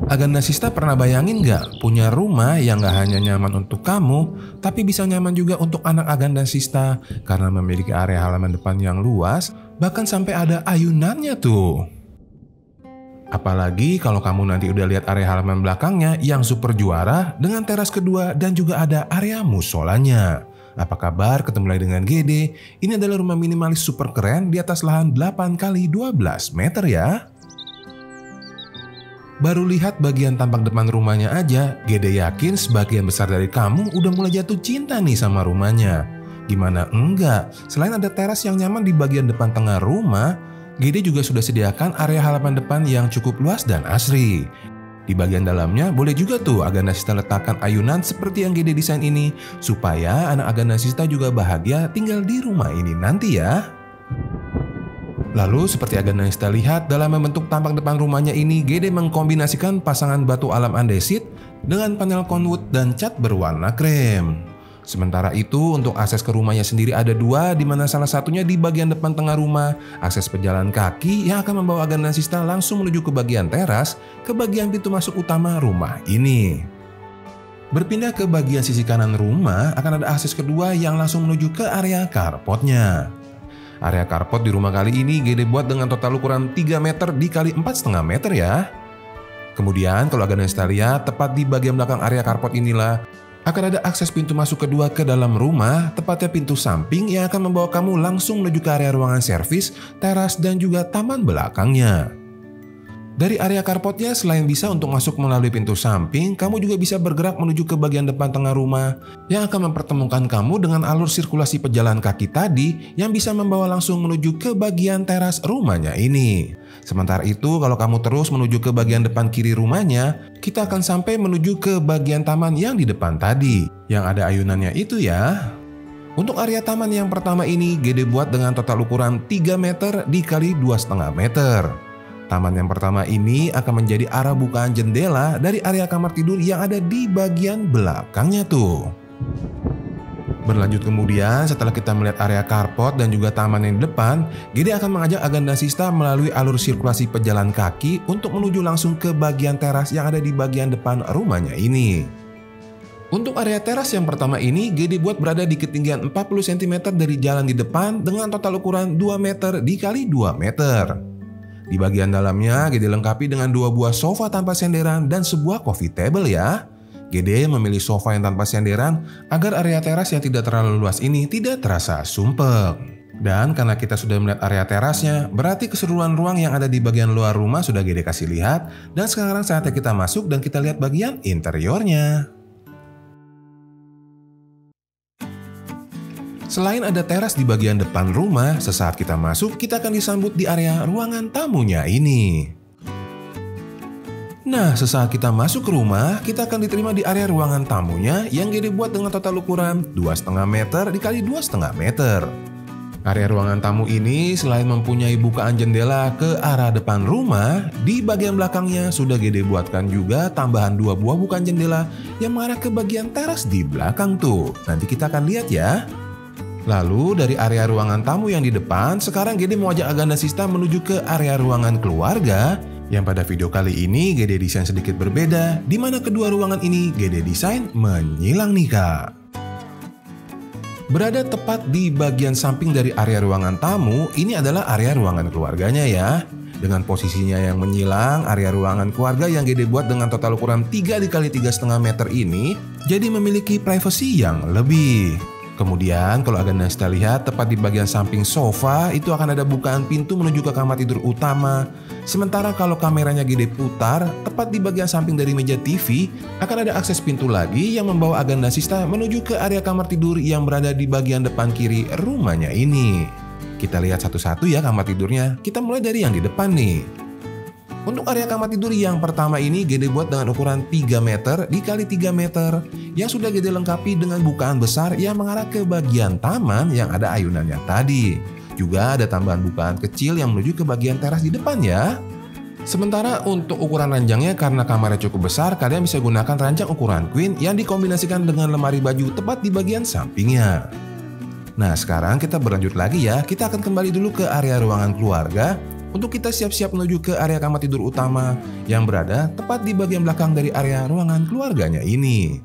Aganda Sista pernah bayangin nggak punya rumah yang nggak hanya nyaman untuk kamu, tapi bisa nyaman juga untuk anak Aganda Sista karena memiliki area halaman depan yang luas, bahkan sampai ada ayunannya tuh. Apalagi kalau kamu nanti udah lihat area halaman belakangnya yang super juara dengan teras kedua dan juga ada area musolanya. Apa kabar? Ketemu lagi dengan Gede. Ini adalah rumah minimalis super keren di atas lahan 8 x 12 meter ya. Baru lihat bagian tampak depan rumahnya aja, Gede yakin sebagian besar dari kamu udah mulai jatuh cinta nih sama rumahnya. Gimana enggak? Selain ada teras yang nyaman di bagian depan tengah rumah, Gede juga sudah sediakan area halaman depan yang cukup luas dan asri. Di bagian dalamnya boleh juga tuh Aganda Sista letakkan ayunan seperti yang Gede desain ini, supaya anak Aganda Sista juga bahagia tinggal di rumah ini nanti ya. Lalu seperti Aganda Sista lihat dalam membentuk tampak depan rumahnya ini, Gede mengkombinasikan pasangan batu alam andesit dengan panel conwood dan cat berwarna krem. Sementara itu untuk akses ke rumahnya sendiri ada dua, di mana salah satunya di bagian depan tengah rumah, akses pejalan kaki yang akan membawa Aganda Sista langsung menuju ke bagian teras, ke bagian pintu masuk utama rumah ini. Berpindah ke bagian sisi kanan rumah akan ada akses kedua yang langsung menuju ke area carportnya. Area carport di rumah kali ini Gede buat dengan total ukuran 3 meter dikali 4,5 meter ya. Kemudian kalau Aganda Sista lihat tepat di bagian belakang area carport inilah akan ada akses pintu masuk kedua ke dalam rumah, tepatnya pintu samping yang akan membawa kamu langsung menuju ke area ruangan servis, teras dan juga taman belakangnya. Dari area carportnya selain bisa untuk masuk melalui pintu samping, kamu juga bisa bergerak menuju ke bagian depan tengah rumah yang akan mempertemukan kamu dengan alur sirkulasi pejalan kaki tadi yang bisa membawa langsung menuju ke bagian teras rumahnya ini. Sementara itu kalau kamu terus menuju ke bagian depan kiri rumahnya, kita akan sampai menuju ke bagian taman yang di depan tadi, yang ada ayunannya itu ya. Untuk area taman yang pertama ini Gede buat dengan total ukuran 3 meter dikali 2,5 meter. Taman yang pertama ini akan menjadi arah bukaan jendela dari area kamar tidur yang ada di bagian belakangnya tuh. Berlanjut kemudian setelah kita melihat area carport dan juga taman yang di depan, Gede akan mengajak Aganda Sista melalui alur sirkulasi pejalan kaki untuk menuju langsung ke bagian teras yang ada di bagian depan rumahnya ini. Untuk area teras yang pertama ini Gede buat berada di ketinggian 40 cm dari jalan di depan dengan total ukuran 2 meter dikali 2 meter. Di bagian dalamnya Gede lengkapi dengan 2 buah sofa tanpa senderan dan sebuah coffee table ya. Gede memilih sofa yang tanpa senderan agar area teras yang tidak terlalu luas ini tidak terasa sumpek. Dan karena kita sudah melihat area terasnya, berarti keseluruhan ruang yang ada di bagian luar rumah sudah Gede kasih lihat. Dan sekarang saatnya kita masuk dan kita lihat bagian interiornya. Selain ada teras di bagian depan rumah, sesaat kita masuk, kita akan disambut di area ruangan tamunya ini. Nah, sesaat kita masuk ke rumah, kita akan diterima di area ruangan tamunya yang Gede buat dengan total ukuran 2,5 meter dikali 2,5 meter. Area ruangan tamu ini selain mempunyai bukaan jendela ke arah depan rumah, di bagian belakangnya sudah Gede buatkan juga tambahan 2 buah bukaan jendela yang mengarah ke bagian teras di belakang tuh. Nanti kita akan lihat ya. Lalu dari area ruangan tamu yang di depan, sekarang Gede mau ajak Aganda Sista menuju ke area ruangan keluarga yang pada video kali ini Gede desain sedikit berbeda, di mana kedua ruangan ini Gede desain menyilang nih kak. Berada tepat di bagian samping dari area ruangan tamu, ini adalah area ruangan keluarganya ya. Dengan posisinya yang menyilang, area ruangan keluarga yang Gede buat dengan total ukuran 3 dikali 3,5 meter ini jadi memiliki privasi yang lebih. Kemudian kalau Aganda Sista lihat tepat di bagian samping sofa itu akan ada bukaan pintu menuju ke kamar tidur utama. Sementara kalau kameranya Gede putar, tepat di bagian samping dari meja TV akan ada akses pintu lagi yang membawa Aganda Sista menuju ke area kamar tidur yang berada di bagian depan kiri rumahnya ini. Kita lihat satu-satu ya kamar tidurnya. Kita mulai dari yang di depan nih. Untuk area kamar tidur yang pertama ini Gede buat dengan ukuran 3 meter dikali 3 meter yang sudah Gede lengkapi dengan bukaan besar yang mengarah ke bagian taman yang ada ayunannya tadi. Juga ada tambahan bukaan kecil yang menuju ke bagian teras di depan ya. Sementara untuk ukuran ranjangnya karena kamarnya cukup besar, kalian bisa gunakan ranjang ukuran queen yang dikombinasikan dengan lemari baju tepat di bagian sampingnya. Nah sekarang kita berlanjut lagi ya, kita akan kembali dulu ke area ruangan keluarga untuk kita siap-siap menuju ke area kamar tidur utama yang berada tepat di bagian belakang dari area ruangan keluarganya ini.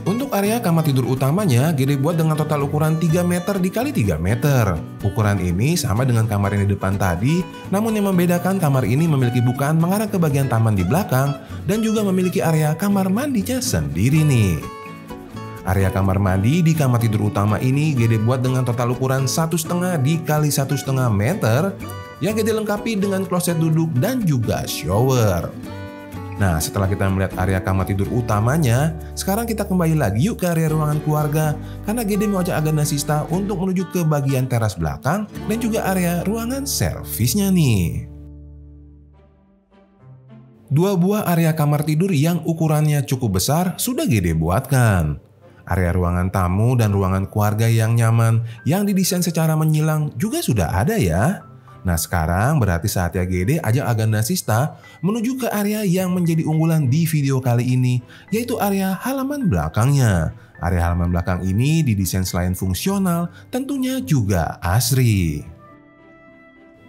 Untuk area kamar tidur utamanya, Gede buat dengan total ukuran 3 meter dikali 3 meter. Ukuran ini sama dengan kamar yang di depan tadi, namun yang membedakan kamar ini memiliki bukaan mengarah ke bagian taman di belakang dan juga memiliki area kamar mandinya sendiri nih. Area kamar mandi di kamar tidur utama ini Gede buat dengan total ukuran 1,5 dikali 1,5 meter yang Gede lengkapi dengan kloset duduk dan juga shower. Nah, setelah kita melihat area kamar tidur utamanya, sekarang kita kembali lagi yuk ke area ruangan keluarga karena Gede mau ajak Aganda Sista untuk menuju ke bagian teras belakang dan juga area ruangan servisnya nih. Dua buah area kamar tidur yang ukurannya cukup besar sudah Gede buatkan. Area ruangan tamu dan ruangan keluarga yang nyaman yang didesain secara menyilang juga sudah ada ya. Nah, sekarang berarti saatnya Gede ajak Aganda Sista menuju ke area yang menjadi unggulan di video kali ini, yaitu area halaman belakangnya. Area halaman belakang ini didesain selain fungsional, tentunya juga asri.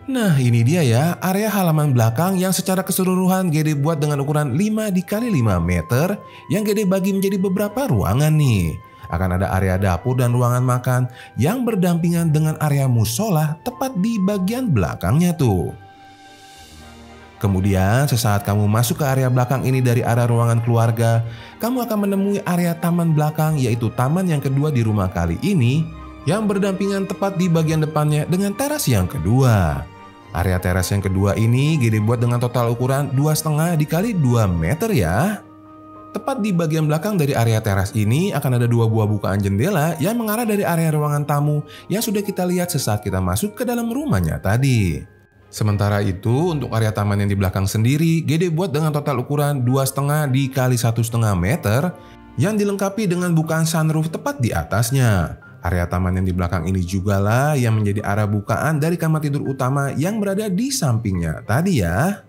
Nah, ini dia ya, area halaman belakang yang secara keseluruhan Gede buat dengan ukuran 5 dikali 5 meter yang Gede bagi menjadi beberapa ruangan nih. Akan ada area dapur dan ruangan makan yang berdampingan dengan area musola tepat di bagian belakangnya tuh. Kemudian sesaat kamu masuk ke area belakang ini dari area ruangan keluarga, kamu akan menemui area taman belakang yaitu taman yang kedua di rumah kali ini yang berdampingan tepat di bagian depannya dengan teras yang kedua. Area teras yang kedua ini Gede buat dengan total ukuran 2,5 dikali 2 meter ya. Tepat di bagian belakang dari area teras ini akan ada 2 buah bukaan jendela yang mengarah dari area ruangan tamu yang sudah kita lihat sesaat kita masuk ke dalam rumahnya tadi. Sementara itu untuk area taman yang di belakang sendiri Gede buat dengan total ukuran 2,5 dikali 1,5 meter yang dilengkapi dengan bukaan sunroof tepat di atasnya. Area taman yang di belakang ini juga lah yang menjadi area bukaan dari kamar tidur utama yang berada di sampingnya tadi ya.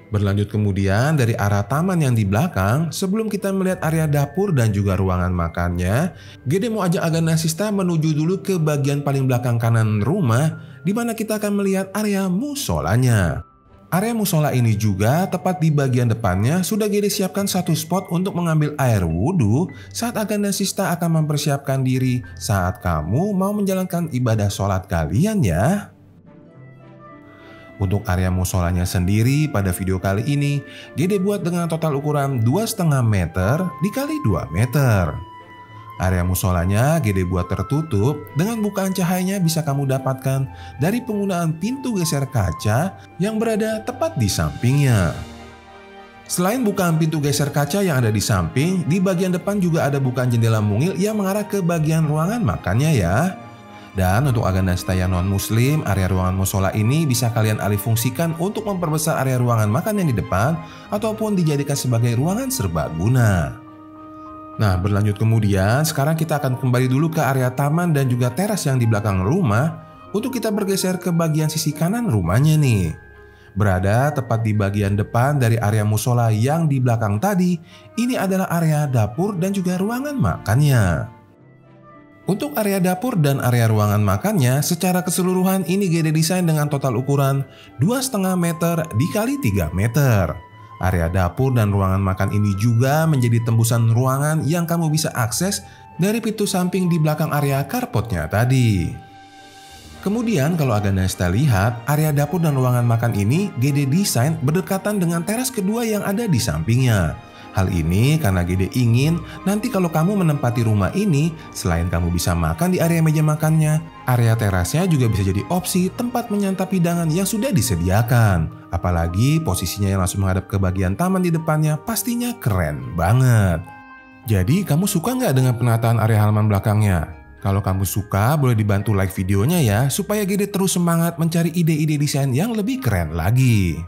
Berlanjut kemudian dari arah taman yang di belakang, sebelum kita melihat area dapur dan juga ruangan makannya, Gede mau ajak Aganda Sista menuju dulu ke bagian paling belakang kanan rumah, di mana kita akan melihat area musolanya. Area musola ini juga tepat di bagian depannya sudah Gede siapkan satu spot untuk mengambil air wudhu saat Aganda Sista akan mempersiapkan diri saat kamu mau menjalankan ibadah sholat kalian ya. Untuk area musolanya sendiri pada video kali ini Gede buat dengan total ukuran 2,5 meter dikali 2 meter. Area musolanya Gede buat tertutup dengan bukaan cahayanya bisa kamu dapatkan dari penggunaan pintu geser kaca yang berada tepat di sampingnya. Selain bukaan pintu geser kaca yang ada di samping, di bagian depan juga ada bukaan jendela mungil yang mengarah ke bagian ruangan makannya ya. Dan untuk Aganda Sista yang non-muslim, area ruangan musola ini bisa kalian alih fungsikan untuk memperbesar area ruangan makan yang di depan ataupun dijadikan sebagai ruangan serbaguna. Nah, berlanjut kemudian sekarang kita akan kembali dulu ke area taman dan juga teras yang di belakang rumah untuk kita bergeser ke bagian sisi kanan rumahnya nih. Berada tepat di bagian depan dari area musola yang di belakang tadi, ini adalah area dapur dan juga ruangan makannya. Untuk area dapur dan area ruangan makannya secara keseluruhan ini Gede desain dengan total ukuran 2,5 meter dikali 3 meter. Area dapur dan ruangan makan ini juga menjadi tembusan ruangan yang kamu bisa akses dari pintu samping di belakang area carportnya tadi. Kemudian kalau Aganda Sista lihat, area dapur dan ruangan makan ini Gede desain berdekatan dengan teras kedua yang ada di sampingnya. Hal ini karena Gede ingin nanti kalau kamu menempati rumah ini, selain kamu bisa makan di area meja makannya, area terasnya juga bisa jadi opsi tempat menyantap hidangan yang sudah disediakan. Apalagi posisinya yang langsung menghadap ke bagian taman di depannya pastinya keren banget. Jadi kamu suka nggak dengan penataan area halaman belakangnya? Kalau kamu suka boleh dibantu like videonya ya, supaya Gede terus semangat mencari ide-ide desain yang lebih keren lagi.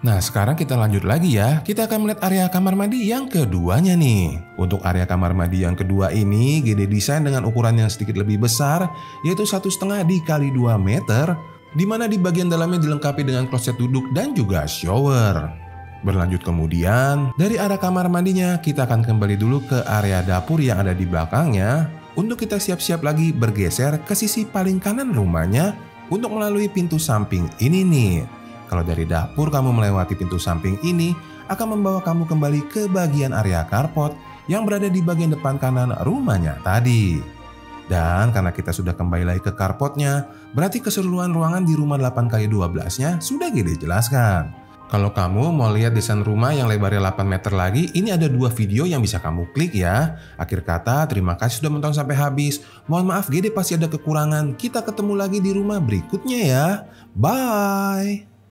Nah, sekarang kita lanjut lagi ya. Kita akan melihat area kamar mandi yang keduanya nih. Untuk area kamar mandi yang kedua ini Gede desain dengan ukuran yang sedikit lebih besar, yaitu 1,5 dikali 2 meter, di mana di bagian dalamnya dilengkapi dengan kloset duduk dan juga shower. Berlanjut kemudian, dari arah kamar mandinya kita akan kembali dulu ke area dapur yang ada di belakangnya untuk kita siap-siap lagi bergeser ke sisi paling kanan rumahnya untuk melalui pintu samping ini nih. Kalau dari dapur kamu melewati pintu samping ini, akan membawa kamu kembali ke bagian area carport yang berada di bagian depan kanan rumahnya tadi. Dan karena kita sudah kembali lagi ke carportnya, berarti keseluruhan ruangan di rumah 8x12-nya sudah Gede jelaskan. Kalau kamu mau lihat desain rumah yang lebarnya 8 meter lagi, ini ada 2 video yang bisa kamu klik ya. Akhir kata, terima kasih sudah menonton sampai habis. Mohon maaf Gede pasti ada kekurangan. Kita ketemu lagi di rumah berikutnya ya. Bye!